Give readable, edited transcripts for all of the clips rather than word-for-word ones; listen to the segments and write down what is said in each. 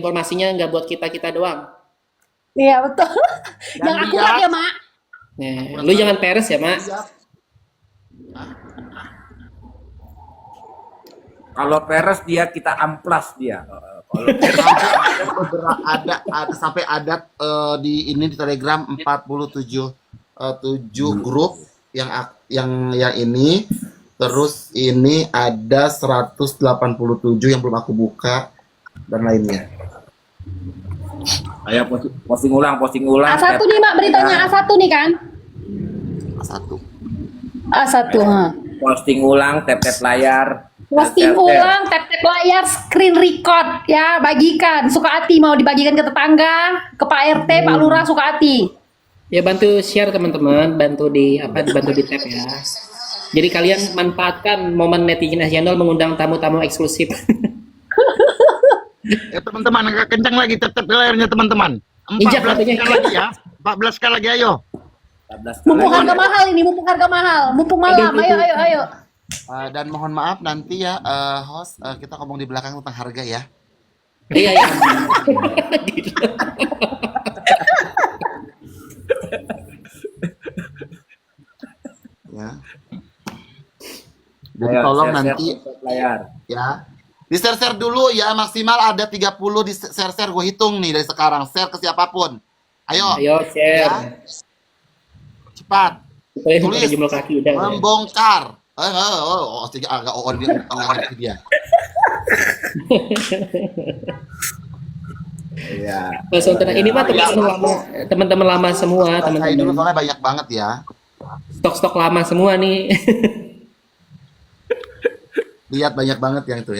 informasinya nggak buat kita doang. Iya betul. Dan Yang akurat ya, Mak. Nah, lu jangan peres ya, Mak. lihat Kalau peres dia kita amplas dia. Kalau sampai ada beberapa ada sampai ada di ini di Telegram 47 grup yang ini, terus ini ada 187 yang belum aku buka dan lainnya. ayo posting ulang. A1 nih, Mak, beritanya A1 nih kan? Satu. A1, ha. Posting ulang, tap layar. Posting Tap. ulang, tap layar, screen record ya, bagikan. Suka hati mau dibagikan ke tetangga, ke Pak RT, Pak Lurah, suka hati. Ya bantu share teman-teman, bantu di tag ya. Jadi kalian manfaatkan momen netizen nasional mengundang tamu-tamu eksklusif. Teman-teman, agak kencang lagi tap layarnya teman-teman. Injak 14 katanya. kali lagi ya. 14 kali lagi ayo. 14 Mumpung kali. harga mahal ini, mumpung harga mahal, mumpung malam, ayo. Dan mohon maaf nanti ya host, kita ngomong di belakang tentang harga ya. Iya ya. Ya. Jadi Ayo, tolong share, nanti tap layar. ya. Di share dulu ya, maksimal ada 30 di share gue hitung nih dari sekarang. Share ke siapapun. Ayo. Ayo share. Ya. Cepat. Supaya Tulis. jumlah kaki udah. Membongkar. Agak ngerti dia. Iya. Mas Sonten, ini mah teman-teman lama semua, Saya dulu teman-teman. soalnya banyak banget ya. Stok-stok lama semua nih. Lihat banyak banget yang itu.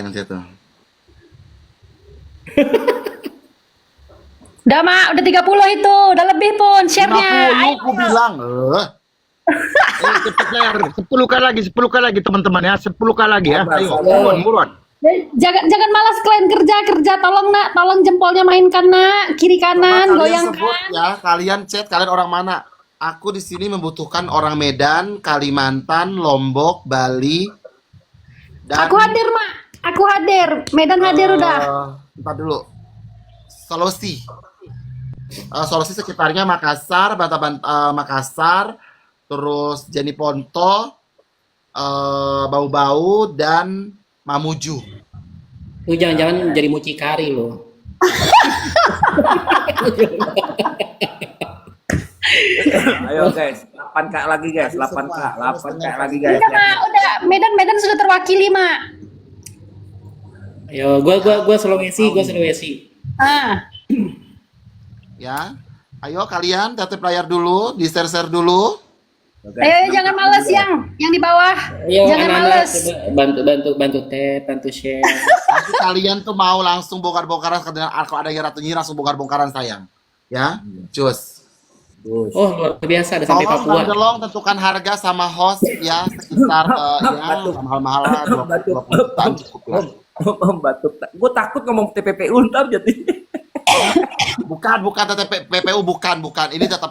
Udah, Mak, udah 30 itu, udah lebih pun share-nya. 50 aku bilang. Tap layar 10 kali lagi teman-teman ya. 10 kali lagi ya. Ayo, buruan. Jangan malas kalian kerja, tolong nak, tolong jempolnya mainkan nak, kiri kanan, Coba kalian sebut goyangkan. ya, kalian chat kalian orang mana? Aku di sini membutuhkan orang Medan, Kalimantan, Lombok, Bali. Dan Aku hadir, Mak, aku hadir, Medan hadir udah. Ntar dulu. Sulawesi. Sulawesi sekitarnya Makassar, Makassar, terus Jeni Ponto, Bau-Bau dan Mamuju. Lu jangan-jangan jadi mucikari lo. Ayo guys, 8K lagi guys, 8K lagi guys. Udah, Mak, udah, Medan sudah terwakili, Mak. Ayo, gua Sulawesi. Ah, Ya. Ayo kalian tap layar dulu, di share dulu. ayo jangan males yang di bawah, Ayo jangan anak-anak males. coba bantu tap, bantu share. Nanti kalian tuh mau langsung bongkar-bongkaran kalau ada yang ratunya langsung bongkar-bongkaran sayang. Ya. Cus. Oh, luar biasa ada sampai Tolong Papua. tolong tentukan harga sama host ya sekitar ya mahal-mahal lah 20 jutaan cukup lah. Batuk. Gue takut ngomong TPPU ntar jadi. Bukan PPU bukan. Ini tetap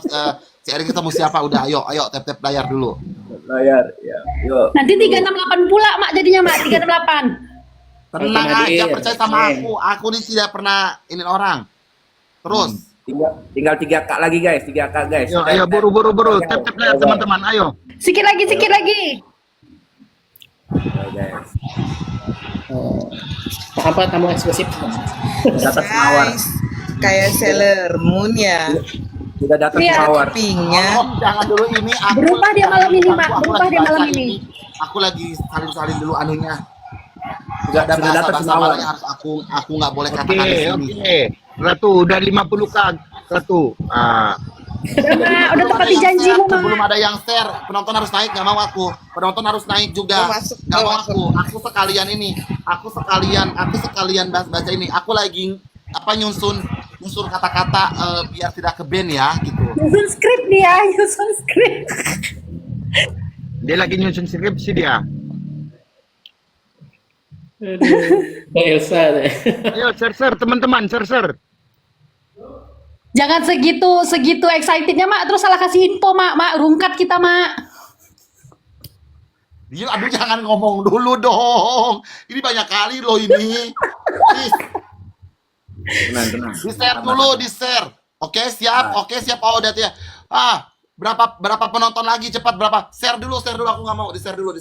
si Erik ketemu siapa udah ayo tap layar dulu. Layar, ya. Yuk. Nanti 368 pula, Mak, jadinya, Mak, 368. Tenang Oke, aja, Nadir. percaya sama aku. Aku ini tidak pernah ini orang. Terus Tinggal 3K lagi guys, 3K guys. Ayo buru. Tap layar teman-teman, ayo. Sikit lagi. Ayo, guys. Apa tamu eksklusif? Datang mawar. Guys, kayak Sailor Moon ya. Sudah datang Iya. mawar. Pinknya tolong jangan dulu ini aku. Berubah dia malam ini, Mak. Aku Berubah lagi dia malam baca ini. Aku lagi salin dulu anunya. Sudah Ada datang bahasa mawar. malahnya harus aku nggak boleh Oke, katakan di sini. oke. Ratu udah 50 kali. Ratu. Udah, Mak, udah tepati janjimu, Mak. Sebelum ada yang share, penonton harus naik, nggak mau aku. Penonton harus naik juga. Nggak mau aku. Aku sekalian ini. Aku sekalian baca ini. Aku lagi nyusun kata-kata biar tidak ke band ya gitu. Nyusun skrip dia, nyusun skrip. Dia lagi nyusun skripsi dia. Bang Elsa deh. Ayo share teman-teman, share. Jangan segitu excitednya, Mak, terus salah kasih info, Mak, rungkat kita, Mak. Dia, aduh jangan ngomong dulu dong. Ini banyak kali loh ini. Please. Tenang. Di share dulu, di share. Oke, siap. Oke, siap. Oh, udah ya. Berapa penonton lagi? Cepat berapa? Share dulu. Aku nggak mau. Di share dulu.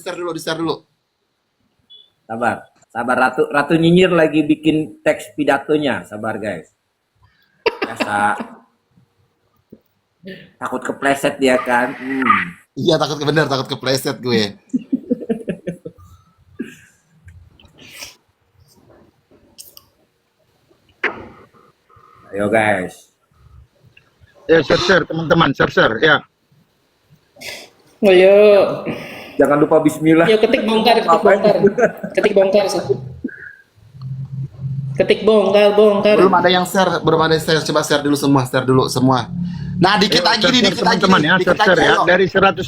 Sabar Ratu nyinyir lagi bikin teks pidatonya. Sabar guys. Biasa. Takut kepleset dia kan. Iya, takut kepleset gue. Ayo guys. Ya, share teman-teman, share ya. Ayo. Jangan lupa bismillah. Yuk ketik bongkar. Ketik bongkar. Belum ada yang share. Coba share dulu semua. Nah, dikit lagi nih, teman-teman ya, share ya. ayo. Dari 145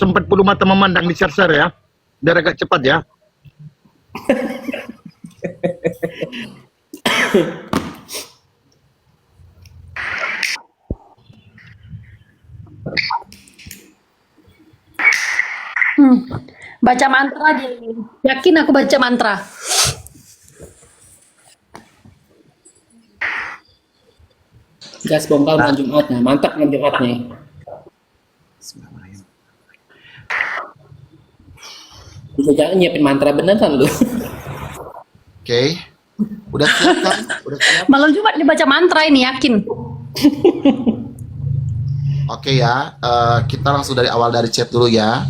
memandang di share ya. Biar agak cepat ya. Baca mantra dia ini. Yakin aku baca mantra. Gas bongkar malam Jumatnya. Mantap malam Jumatnya. Bisa jangan nyiapin mantra beneran lu. Oke. Udah siap kan? Udah siap? Malam Jumat dibaca mantra ini, yakin. Oke ya. Kita langsung dari awal dari chat dulu ya.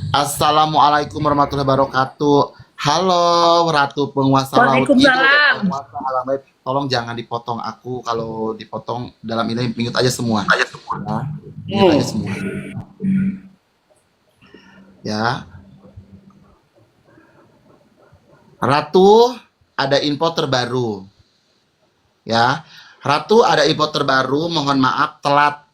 Assalamualaikum warahmatullahi wabarakatuh. Halo Ratu Penguasa Laut. Waalaikumsalam. Penguasa alam baik. Tolong jangan dipotong aku. Kalau dipotong dalam ini mute aja semua. Ya. Mute aja semua. Ya. Ratu ada info terbaru. Ya. Ratu ada info terbaru, mohon maaf telat.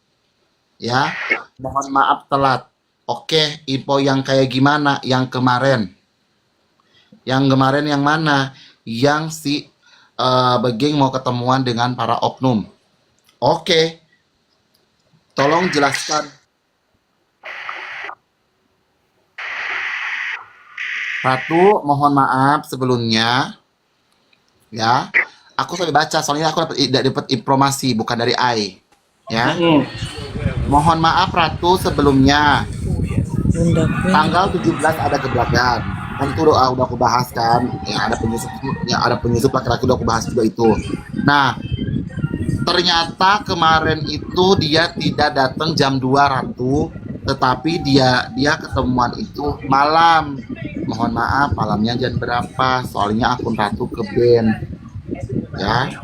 Ya. Mohon maaf telat. Oke, info yang kayak gimana? Yang kemarin yang mana? Yang si Begeng mau ketemuan dengan para oknum. Oke. Tolong jelaskan. Ratu, mohon maaf sebelumnya. Ya. Aku sampai baca, soalnya aku dapat informasi bukan dari AI. Ya. Mohon maaf Ratu sebelumnya. Tanggal 17 ada gebrakan. Kan itu udah aku bahas kan. Ada penyusup laki-laki udah aku bahas juga itu. Nah, ternyata kemarin itu dia tidak datang jam 2 Ratu, tetapi dia ketemuan itu malam. Mohon maaf malamnya jam berapa? Soalnya akun Ratu ke band. Ya.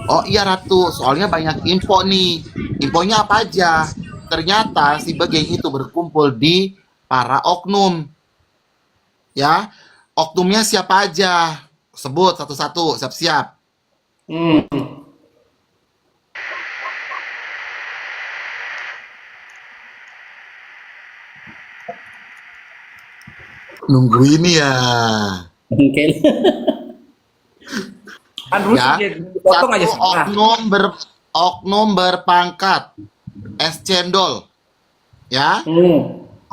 Oh iya Ratu, soalnya banyak info nih. Infonya apa aja? Ternyata si Begeng itu berkumpul di para oknum. Ya, oknumnya siapa aja? Sebut satu-satu, siap-siap. Nunggu ini ya. Oke. Kan Rusi Ya, dia dipotong aja satu setengah. oknum berpangkat es cendol. Ya,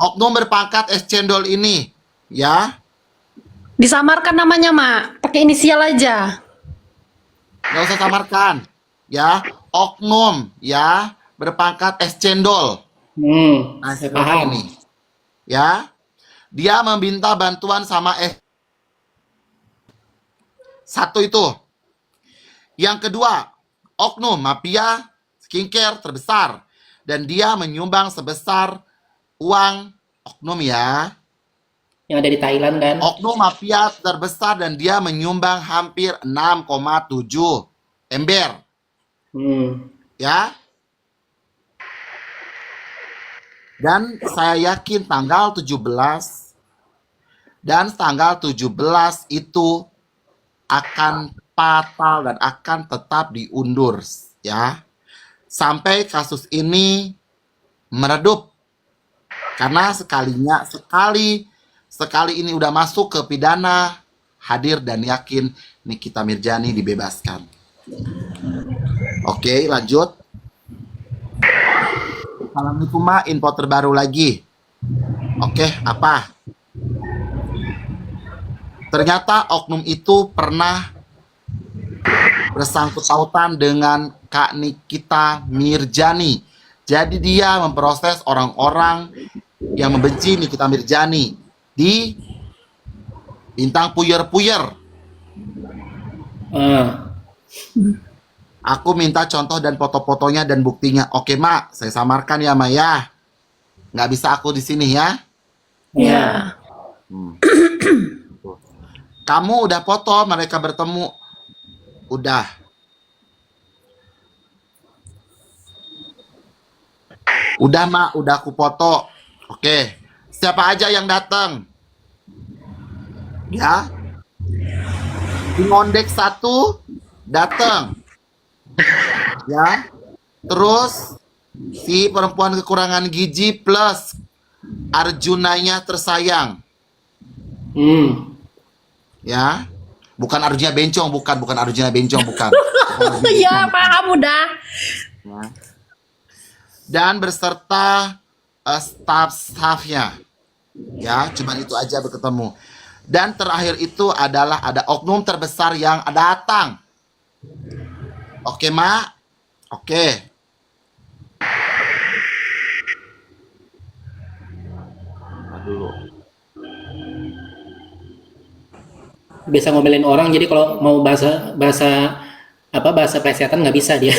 oknum berpangkat es cendol ini. Ya, Disamarkan namanya, Mak. Pakai inisial aja. nggak usah samarkan. Ya, oknum ya berpangkat es cendol. Nah, Saya paham. ini. Ya, dia meminta bantuan sama satu itu. Yang kedua, oknum mafia skincare terbesar dan dia menyumbang sebesar uang oknum ya. Yang ada di Thailand kan? Oknum mafia terbesar dan dia menyumbang hampir 6,7 ember. Ya. Dan saya yakin tanggal 17 itu akan fatal dan akan tetap diundur ya. Sampai kasus ini meredup. Karena sekali ini udah masuk ke pidana, hadir dan yakin Nikita Mirjani dibebaskan. Oke, lanjut. Assalamualaikum, Ma. Info terbaru lagi. Oke, apa? Ternyata oknum itu pernah bersangkut pautan dengan Kak Nikita Mirjani. Jadi dia memproses orang-orang yang membenci Nikita Mirjani di Bintang Puyer-Puyer. Aku minta contoh dan foto-fotonya dan buktinya. Oke, Mak, saya samarkan ya, Mak ya. Nggak bisa aku di sini ya. Ya. Kamu udah foto mereka bertemu? Udah. Udah, Mak, udah aku foto. Oke. Siapa aja yang datang? Ya. Di Ngondek 1 datang. Ya. Terus si perempuan kekurangan gizi plus Arjunanya tersayang. Ya. Bukan Arjuna Bencong, bukan Arjuna Bencong, bukan. Ya, paham udah. Ya. Dan berserta staff-staffnya. Ya, cuman itu aja berketemu. Dan terakhir itu adalah ada oknum terbesar yang datang. Oke, Mak? Oke. Dulu. Bisa ngomelin orang, jadi kalau mau bahasa plesetan nggak bisa dia.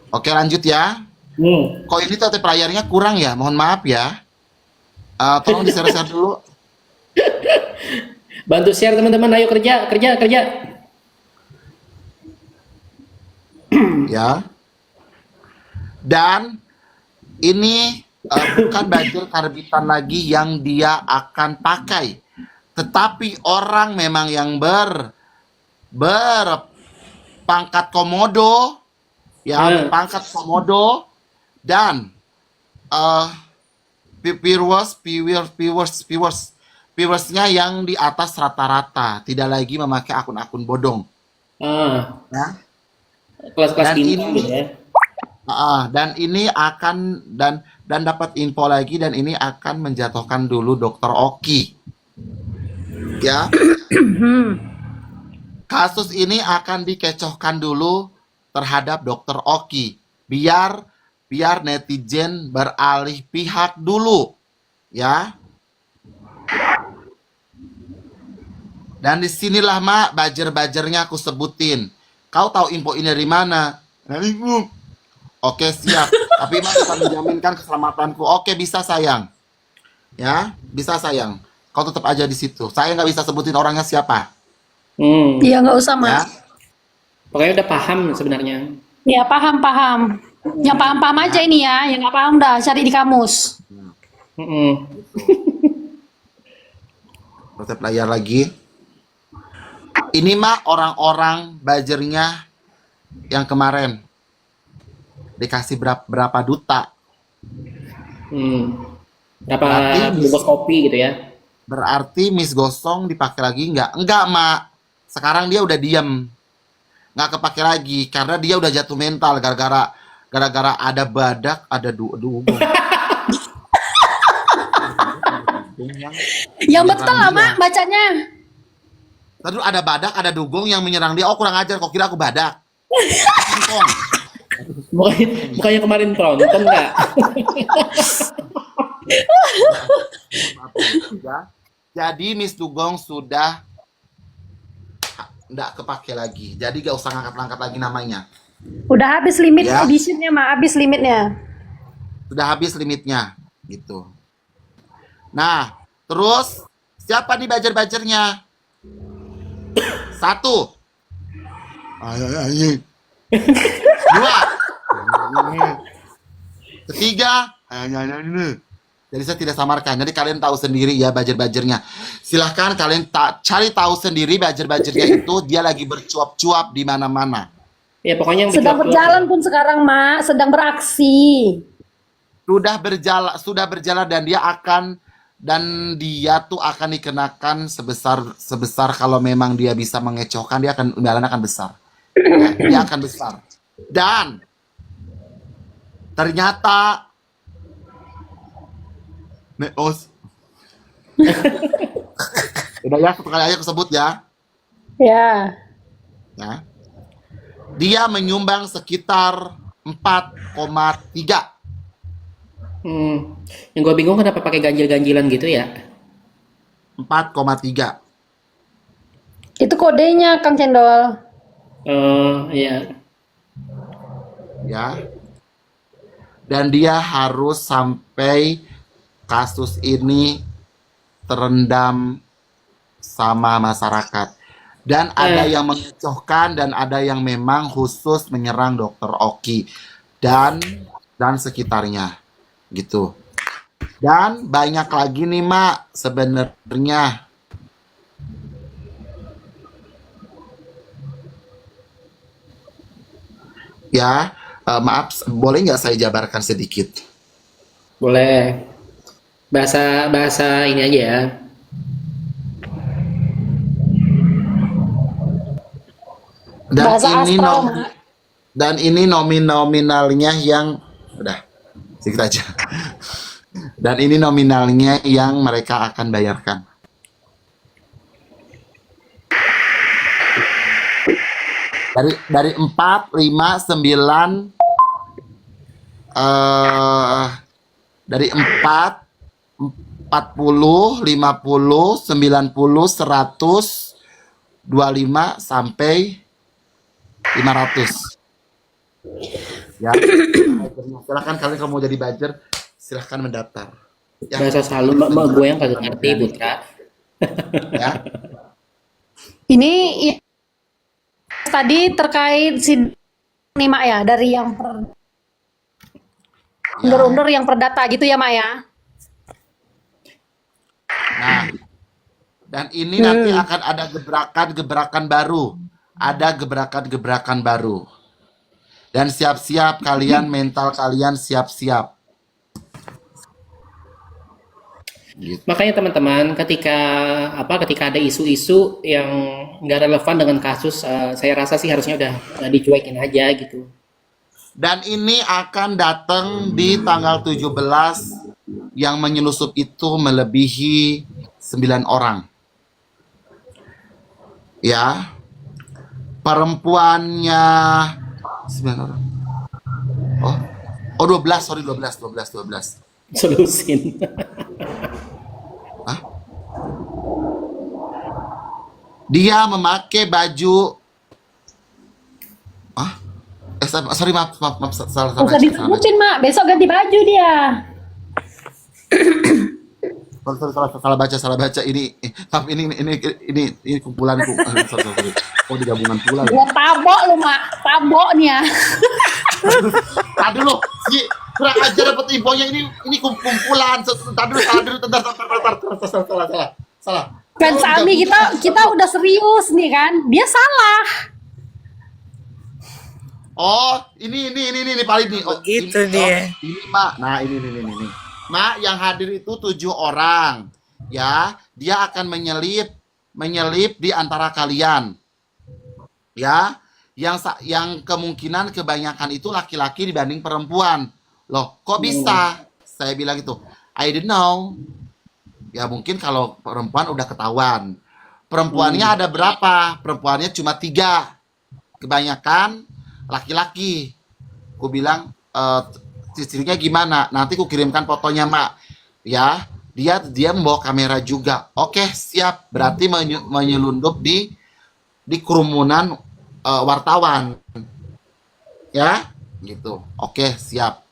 Oke, lanjut ya. Kok ini tete playernya kurang ya? Mohon maaf ya. Tolong di-share dulu. Bantu share teman-teman, ayo kerja. Ya. Dan ini bukan baju karbitan lagi yang dia akan pakai, tetapi orang memang yang berpangkat komodo, ya, berpangkat komodo dan viewersnya yang di atas rata-rata, tidak lagi memakai akun-akun bodong. Ya. Kelas-kelas Dan bintang ini gitu ya. dan ini akan dan dapat info lagi, dan ini akan menjatuhkan dulu Dokter Oki. Ya. Kasus ini akan dikecohkan dulu terhadap Dokter Oki. Biar netizen beralih pihak dulu. Ya. Dan disinilah, Mak, bajer-bajernya aku sebutin. Kau tahu info ini dari mana? Dari Ibu. Oke, siap. Tapi Mak bisa menjaminkan keselamatanku. Oke, bisa, sayang. Ya, bisa, sayang. Kau tetap aja di situ. Saya nggak bisa sebutin orangnya siapa. Iya, nggak usah, Mas. Ya. Pokoknya udah paham sebenarnya. Ya, paham. Yang paham-paham aja ini ya. Yang nggak paham dah cari di kamus. Tetap layar lagi. Ini, Mak, orang-orang bajernya yang kemarin dikasih berapa duta. Berapa Berarti bungkus kopi gitu ya. Berarti Miss Gosong dipakai lagi nggak? Enggak, Mak. Sekarang dia udah diem. Nggak kepake lagi karena dia udah jatuh mental gara-gara ada badak, ada dugong. Yang betul lah, Mak, bacanya. Terus ada badak, ada dugong yang menyerang dia. Oh, kurang ajar, kok kira aku badak. Bukannya kemarin tronton nggak? Jadi Miss Dugong sudah nggak kepake lagi. Jadi gak usah ngangkat-ngangkat lagi namanya. Udah habis limit Ya. editionnya, Mak. Habis limitnya. Sudah habis limitnya, gitu. Nah, terus siapa nih bajer-bajernya? 1. 2. 3. Jadi saya tidak samarkan. Jadi kalian tahu sendiri ya bajer-bajernya. Silahkan kalian cari tahu sendiri bajer-bajernya itu dia lagi bercuap-cuap di mana-mana. Ya pokoknya yang Sedang bikin- berjalan pun sekarang, Mak. Sedang beraksi. Sudah berjalan dan dia tuh akan dikenakan sebesar kalau memang dia bisa mengecohkan, dia akan imbalan akan besar. Ya, dia akan besar. Dan ternyata Neos. Udah ya, satu kali aja aku sebut ya. Ya. Ya. Dia menyumbang sekitar 4,3. Yang gue bingung kenapa pakai ganjil-ganjilan gitu ya? 4,3. Itu kodenya Kang Cendol. Iya. Ya. Dan dia harus sampai kasus ini terendam sama masyarakat. Dan ada yang mengecohkan dan ada yang memang khusus menyerang Dokter Oki dan sekitarnya gitu. Dan banyak lagi nih Mak sebenarnya. Ya, maaf, boleh nggak saya jabarkan sedikit? Boleh. Bahasa ini aja ya. Dan Bahasa ini astral, Mak. dan ini nominalnya yang udah sedikit aja. Dan ini nominalnya yang mereka akan bayarkan. Dari 4, 5, 9 dari 4, 40, 50, 90, 100, 25 sampai 500. Ya. Silahkan kalian kalau mau jadi buzzer, silahkan mendaftar. Ya. Bahasa selalu mak gue yang kagak ngerti, Putra. Ya. Ini tadi terkait si nih Mak ya, dari yang undur-undur yang perdata gitu ya Mak ya. Nah, dan ini nanti akan ada gebrakan-gebrakan baru. Ada gebrakan-gebrakan baru. Dan siap-siap kalian, mental kalian siap-siap. Gitu. Makanya teman-teman, ketika ada isu-isu yang nggak relevan dengan kasus, saya rasa sih harusnya udah dicuekin aja gitu. Dan ini akan datang di tanggal 17 yang menyelusup itu melebihi 9 orang. Ya. Perempuannya 9 orang. Oh 12, sorry 12. Solusin. Hah? Dia memakai baju sorry maaf salah Nggak usah baca. disebutin Mak, besok ganti baju dia. Salah baca ini maaf ini kumpulanku. Sorry. Oh di gabungan pula. Gua tabok lu Mak, tabok nih ya. Tadi dulu si kurang ajar dapat infonya ini kumpulan. Tadi dulu salah. Kan Sami kita udah serius nih kan, dia salah. Oh, ini paling nih. Oh, Begitu ini, dia. Ini Mak. Nah, ini. Mak, yang hadir itu 7 orang. Ya, dia akan menyelip di antara kalian. Ya, yang kemungkinan kebanyakan itu laki-laki dibanding perempuan. Loh, kok bisa? Saya bilang itu. I don't know. Ya, mungkin kalau perempuan udah ketahuan. Perempuannya ada berapa? Perempuannya cuma 3. Kebanyakan laki-laki. Ku bilang cirinya gimana? Nanti ku kirimkan fotonya Mak. Ya, dia membawa kamera juga. Oke, siap. Berarti menyelundup di kerumunan wartawan. Ya, gitu. Oke, siap.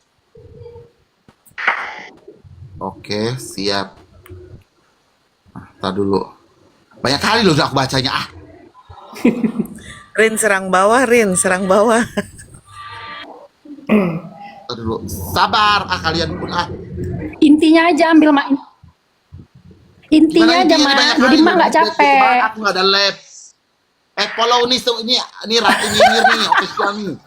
Tar dulu. Banyak kali loh aku bacanya. Rin serang bawah. Tar dulu. Sabar, kalian pun Intinya aja ambil Mak. Intinya aja Gimana Mak, banyak jadi kali Mak nggak loh. capek. Kemarin aku nggak ada lab. Follow ini Ratu Nyinyir nih, official nih.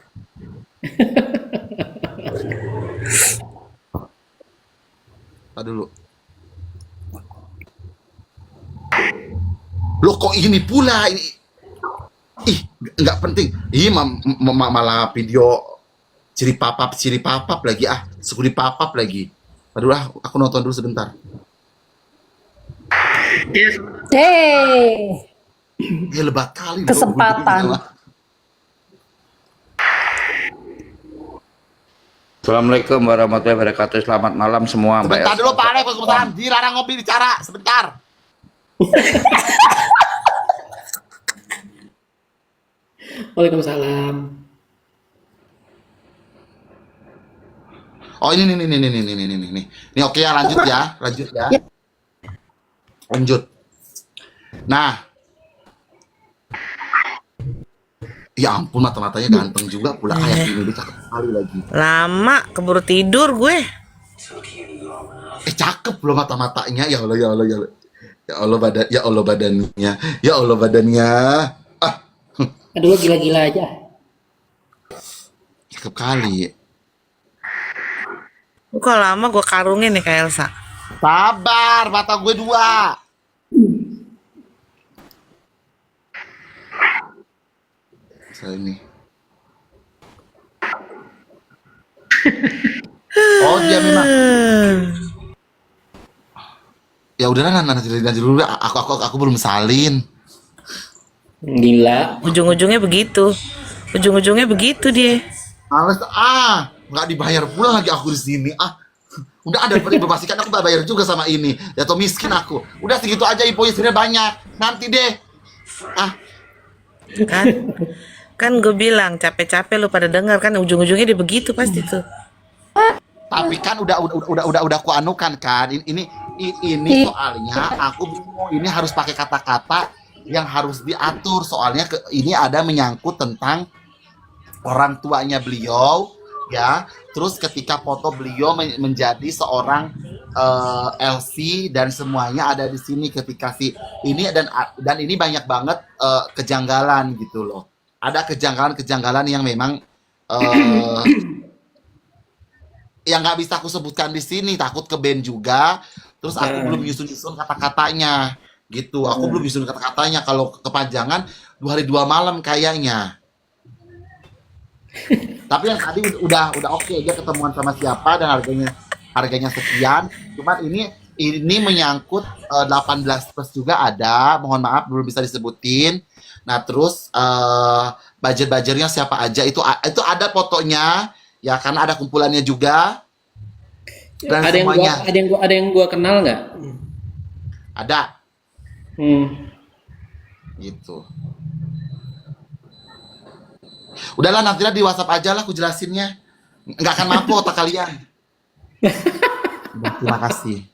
Tar dulu. Loh kok ini pula ini? Ih, nggak penting. Ih, malah video ciri papap lagi. Suku di papap lagi. Aduh lah, aku nonton dulu sebentar. Deh. Ya lebat kali. loh, Kesempatan. begini, Assalamualaikum warahmatullahi wabarakatuh. Selamat malam semua, Mbak Sebentar Elsa. dulu Pak Alek, Waalaikumsalam. Dilarang ngopi bicara, sebentar. Waalaikumsalam. Oh ini nih. Ini oke ya, lanjut ya. Lanjut. Nah. Ya ampun, mata-matanya ganteng juga pula kayak gini, dia cakep sekali lagi. Lama keburu tidur gue. Cakep loh mata-matanya. Ya Allah. Ya Allah badannya. Ya Allah badannya. Ah, Aduh, gila-gila aja. cakep kali. Kok lama gue karungin nih kayak Elsa. Sabar, mata gue 2. Saya ini. Oh, dia memang. Ya udahlah, nanti dulu. Aku belum salin. Gila. Ujung-ujungnya begitu. Ujung-ujungnya begitu dia. Males nggak dibayar pula lagi aku di sini. Udah ada informasikan aku nggak bayar juga sama ini. Jatuh miskin aku. Udah segitu aja infonya sebenarnya banyak. Nanti deh. Kan gue bilang capek-capek lu pada dengar kan ujung-ujungnya dia begitu pasti tuh. Tapi kan udah aku anukan kan. Ini soalnya aku bingung. Ini harus pakai kata-kata yang harus diatur. Soalnya ini ada menyangkut tentang orang tuanya beliau, ya. Terus ketika foto beliau menjadi seorang LC dan semuanya ada di sini ketika ini dan ini banyak banget kejanggalan gitu loh. Ada kejanggalan yang memang yang nggak bisa aku sebutkan di sini, takut ke band juga. Terus aku belum nyusun kata-katanya gitu. Aku belum nyusun kata-katanya, kalau kepanjangan 2 hari 2 malam kayaknya. Tapi yang tadi udah oke, dia ketemuan sama siapa dan harganya sekian. Cuman ini menyangkut 18 plus juga ada. Mohon maaf belum bisa disebutin. Nah, terus budget-budgetnya siapa aja itu ada fotonya ya, karena ada kumpulannya juga. Dan Ada semuanya yang gua kenal nggak? ada Hmm. gitu. Udahlah, nantilah di WhatsApp aja lah aku jelasinnya. Nggak akan mampu otak kalian. Terima kasih.